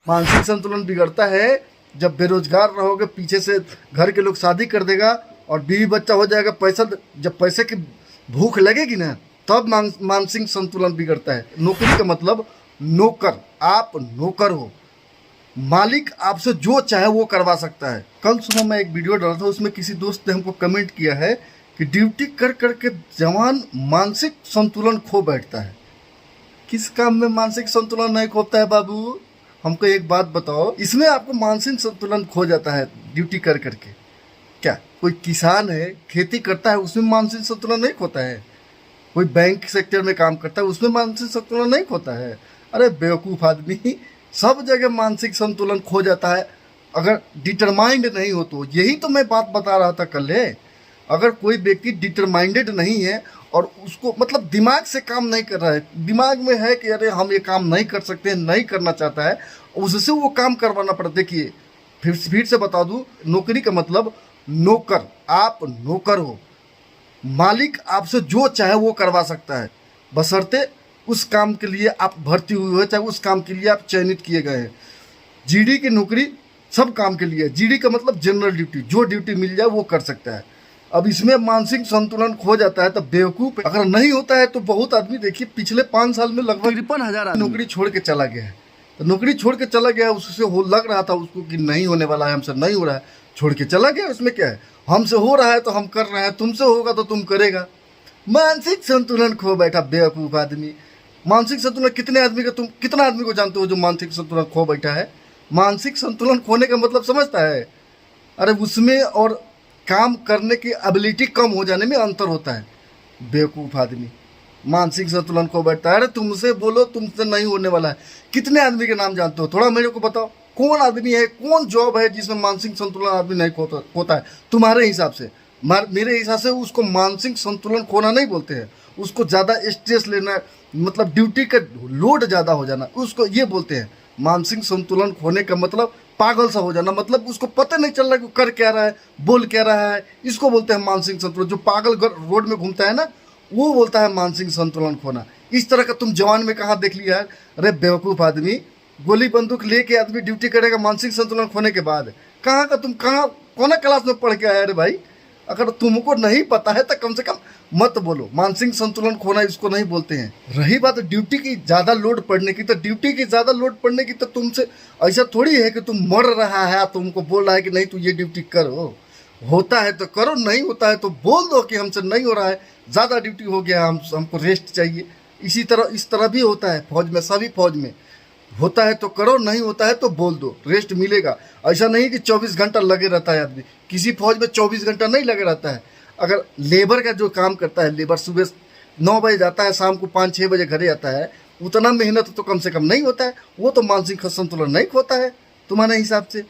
मानसिक संतुलन बिगड़ता है जब बेरोजगार रहोगे, पीछे से घर के लोग शादी कर देगा और बीवी बच्चा हो जाएगा, पैसा जब पैसे की भूख लगेगी ना तब मानसिक संतुलन बिगड़ता है। नौकरी का मतलब नौकर, आप नौकर हो, मालिक आपसे जो चाहे वो करवा सकता है। कल सुबह मैं एक वीडियो डाला था, उसमें किसी दोस्त ने हमको कमेंट किया है कि ड्यूटी कर कर के जवान मानसिक संतुलन खो बैठता है। किस काम में मानसिक संतुलन नहीं खोता है बाबू? हमको एक बात बताओ, इसमें आपको मानसिक संतुलन खो जाता है ड्यूटी कर करके? क्या कोई किसान है, खेती करता है, उसमें मानसिक संतुलन नहीं खोता है? कोई बैंक सेक्टर में काम करता है, उसमें मानसिक संतुलन नहीं खोता है? अरे बेवकूफ़ आदमी, सब जगह मानसिक संतुलन खो जाता है अगर डिटरमाइंड नहीं हो तो। यही तो मैं बात बता रहा था कल है। अगर कोई व्यक्ति डिटरमाइंडेड नहीं है और उसको मतलब दिमाग से काम नहीं कर रहा है, दिमाग में है कि अरे हम ये काम नहीं कर सकते, नहीं करना चाहता है, उससे वो काम करवाना पड़ता। देखिए फिर से बता दूं, नौकरी का मतलब नौकर, आप नौकर हो, मालिक आपसे जो चाहे वो करवा सकता है, बशर्ते उस काम के लिए आप भर्ती हुए हो, चाहे उस काम के लिए आप चयनित किए गए हैं। जीडी की नौकरी सब काम के लिए है। जीडी का मतलब जनरल ड्यूटी, जो ड्यूटी मिल जाए वो कर सकता है। अब इसमें मानसिक संतुलन खो जाता है तो बेवकूफ। अगर नहीं होता है तो बहुत आदमी, देखिए पिछले 5 साल में लगभग 53,000 नौकरी छोड़ के चला गया है। तो नौकरी छोड़ के चला गया है, उससे हो लग रहा था उसको कि नहीं होने वाला है, हमसे नहीं हो रहा है, छोड़ के चला गया। उसमें क्या है, हमसे हो रहा है तो हम कर रहे हैं, तुमसे होगा तो तुम करेगा। मानसिक संतुलन खो बैठा बेवकूफ आदमी। मानसिक संतुलन कितने आदमी का, तुम कितना आदमी को जानते हो जो मानसिक संतुलन खो बैठा है? मानसिक संतुलन खोने का मतलब समझता है? अरे उसमें और काम करने की एबिलिटी कम हो जाने में अंतर होता है। बेवकूफ़ आदमी मानसिक संतुलन खो बैठता है। अरे तुमसे बोलो, तुमसे नहीं होने वाला है। कितने आदमी के नाम जानते हो? थोड़ा मेरे को बताओ, कौन आदमी है, कौन जॉब है जिसमें मानसिक संतुलन आदमी नहीं खोता है तुम्हारे हिसाब से? मेरे हिसाब से उसको मानसिक संतुलन खोना नहीं बोलते हैं, उसको ज़्यादा स्ट्रेस लेना, मतलब ड्यूटी का लोड ज़्यादा हो जाना, उसको ये बोलते हैं। मानसिक संतुलन खोने का मतलब पागल सा हो जाना, मतलब उसको पता नहीं चल रहा कि कर क्या रहा है, बोल क्या रहा है, इसको बोलते हैं मानसिक संतुलन। जो पागल रोड में घूमता है ना, वो बोलता है मानसिक संतुलन खोना। इस तरह का तुम जवान में कहाँ देख लिया है? अरे बेवकूफ़ आदमी, गोली बंदूक लेके आदमी ड्यूटी करेगा मानसिक संतुलन खोने के बाद? कहाँ का तुम, कहाँ कौन क्लास में पढ़ के आया? अरे भाई, अगर तुमको नहीं पता है तो कम से कम मत बोलो। मानसिक संतुलन खोना इसको नहीं बोलते हैं। रही बात ड्यूटी की ज़्यादा लोड पड़ने की, तो ड्यूटी की ज़्यादा लोड पड़ने की तो तुमसे ऐसा थोड़ी है कि तुम मर रहा है, तुमको बोल रहा है कि नहीं तू ये ड्यूटी करो। होता है तो करो, नहीं होता है तो बोल दो कि हमसे नहीं हो रहा है, ज़्यादा ड्यूटी हो गया, हमको रेस्ट चाहिए। इस तरह भी होता है फौज में, सभी फौज में होता है तो करो, नहीं होता है तो बोल दो, रेस्ट मिलेगा। ऐसा नहीं कि 24 घंटा लगे रहता है आदमी। किसी फौज में 24 घंटा नहीं लगे रहता है। अगर लेबर का जो काम करता है, लेबर सुबह 9 बजे जाता है, शाम को 5-6 बजे घरे आता है, उतना मेहनत तो कम से कम नहीं होता है। वो तो मानसिक संतुलन नहीं खोता है तुम्हारे हिसाब से।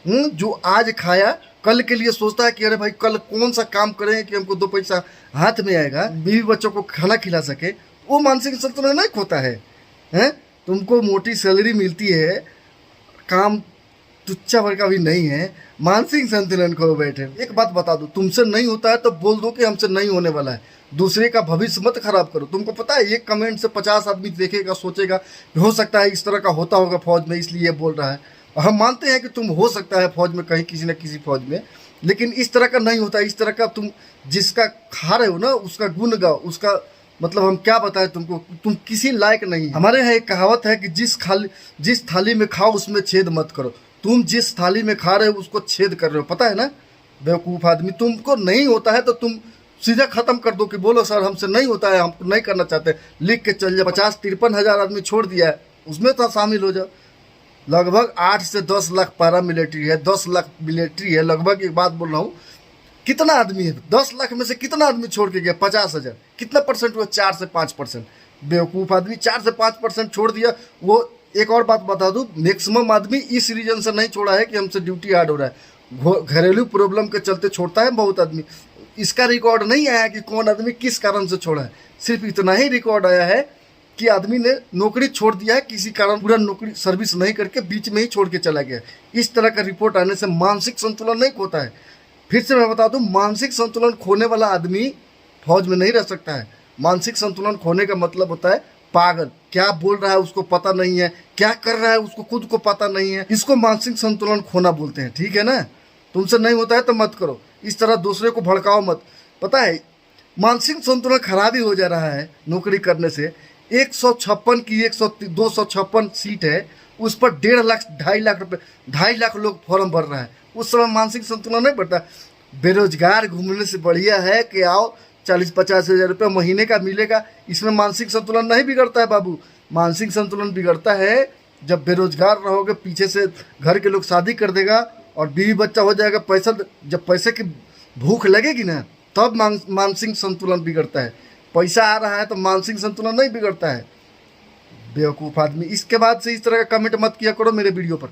जो आज खाया कल के लिए सोचता है कि अरे भाई कल कौन सा काम करें कि हमको 2 पैसा हाथ में आएगा, बीवी बच्चों को खाना खिला सके, वो मानसिक संतुलन नहीं खोता है। तुमको मोटी सैलरी मिलती है, काम तुच्छा भर का भी नहीं है, मानसिक संतुलन खो बैठे। एक बात बता दो, तुमसे नहीं होता है तो बोल दो कि हमसे नहीं होने वाला है। दूसरे का भविष्य मत खराब करो। तुमको पता है एक कमेंट से 50 आदमी देखेगा, सोचेगा हो सकता है इस तरह का होता होगा फौज में, इसलिए बोल रहा है। हम मानते हैं कि तुम हो सकता है फौज में कहीं, किसी न किसी फौज में, लेकिन इस तरह का नहीं होता। इस तरह का तुम जिसका खा रहे हो ना, उसका गुण गाओ, उसका मतलब हम क्या बताएं तुमको, तुम किसी लायक नहीं। हमारे यहाँ एक कहावत है कि जिस थाली में खाओ उसमें छेद मत करो। तुम जिस थाली में खा रहे हो उसको छेद कर रहे हो, पता है ना बेवकूफ़ आदमी। तुमको नहीं होता है तो तुम सीधा ख़त्म कर दो कि बोलो सर हमसे नहीं होता है, हम नहीं करना चाहते, लिख के चल जाओ। 50-53 हज़ार आदमी छोड़ दिया है, उसमें तो शामिल हो जाओ। लगभग 8 से 10 लाख पैरा मिलिट्री है, 10 लाख मिलिट्री है लगभग। एक बात बोल रहा हूँ, कितना आदमी है 10 लाख में से कितना आदमी छोड़ के गया? 50,000। कितना परसेंट हुआ? 4 से 5%। बेवकूफ़ आदमी 4 से 5% छोड़ दिया। वो एक और बात बता दूं, मैक्सिमम आदमी इस रीजन से नहीं छोड़ा है कि हमसे ड्यूटी हार्ड हो रहा है, घरेलू प्रॉब्लम के चलते छोड़ता है बहुत आदमी। इसका रिकॉर्ड नहीं आया कि कौन आदमी किस कारण से छोड़ा है। सिर्फ इतना ही रिकॉर्ड आया है कि आदमी ने नौकरी छोड़ दिया है किसी कारण, पूरा नौकरी सर्विस नहीं करके बीच में ही छोड़ के चला गया। इस तरह का रिपोर्ट आने से मानसिक संतुलन नहीं खोता है। फिर से मैं बता दूं, मानसिक संतुलन खोने वाला आदमी फौज में नहीं रह सकता है। मानसिक संतुलन खोने का मतलब होता है पागल। क्या बोल रहा है उसको पता नहीं है, क्या कर रहा है उसको खुद को पता नहीं है। इसको मानसिक संतुलन खोना बोलते हैं, ठीक है ना। तुमसे नहीं होता है तो मत करो, इस तरह दूसरे को भड़काओ मत। पता है मानसिक संतुलन खराब ही हो जा रहा है नौकरी करने से। 156 की 256 सीट है, उस पर 1.5 लाख 2.5 लाख रुपए 2.5 लाख लोग फॉर्म भर रहा है। उस समय मानसिक संतुलन नहीं बढ़ता। बेरोजगार घूमने से बढ़िया है कि आओ 40-50 हज़ार रुपये महीने का मिलेगा। इसमें मानसिक संतुलन नहीं बिगड़ता है बाबू। मानसिक संतुलन बिगड़ता है जब बेरोजगार रहोगे, पीछे से घर के लोग शादी कर देगा और बीवी बच्चा हो जाएगा। पैसा जब पैसे की भूख लगेगी ना तब मानसिक संतुलन बिगड़ता है। पैसा आ रहा है तो मानसिक संतुलन नहीं बिगड़ता है। बेवकूफ़ आदमी। इसके बाद से इस तरह का कमेंट मत किया करो मेरे वीडियो पर।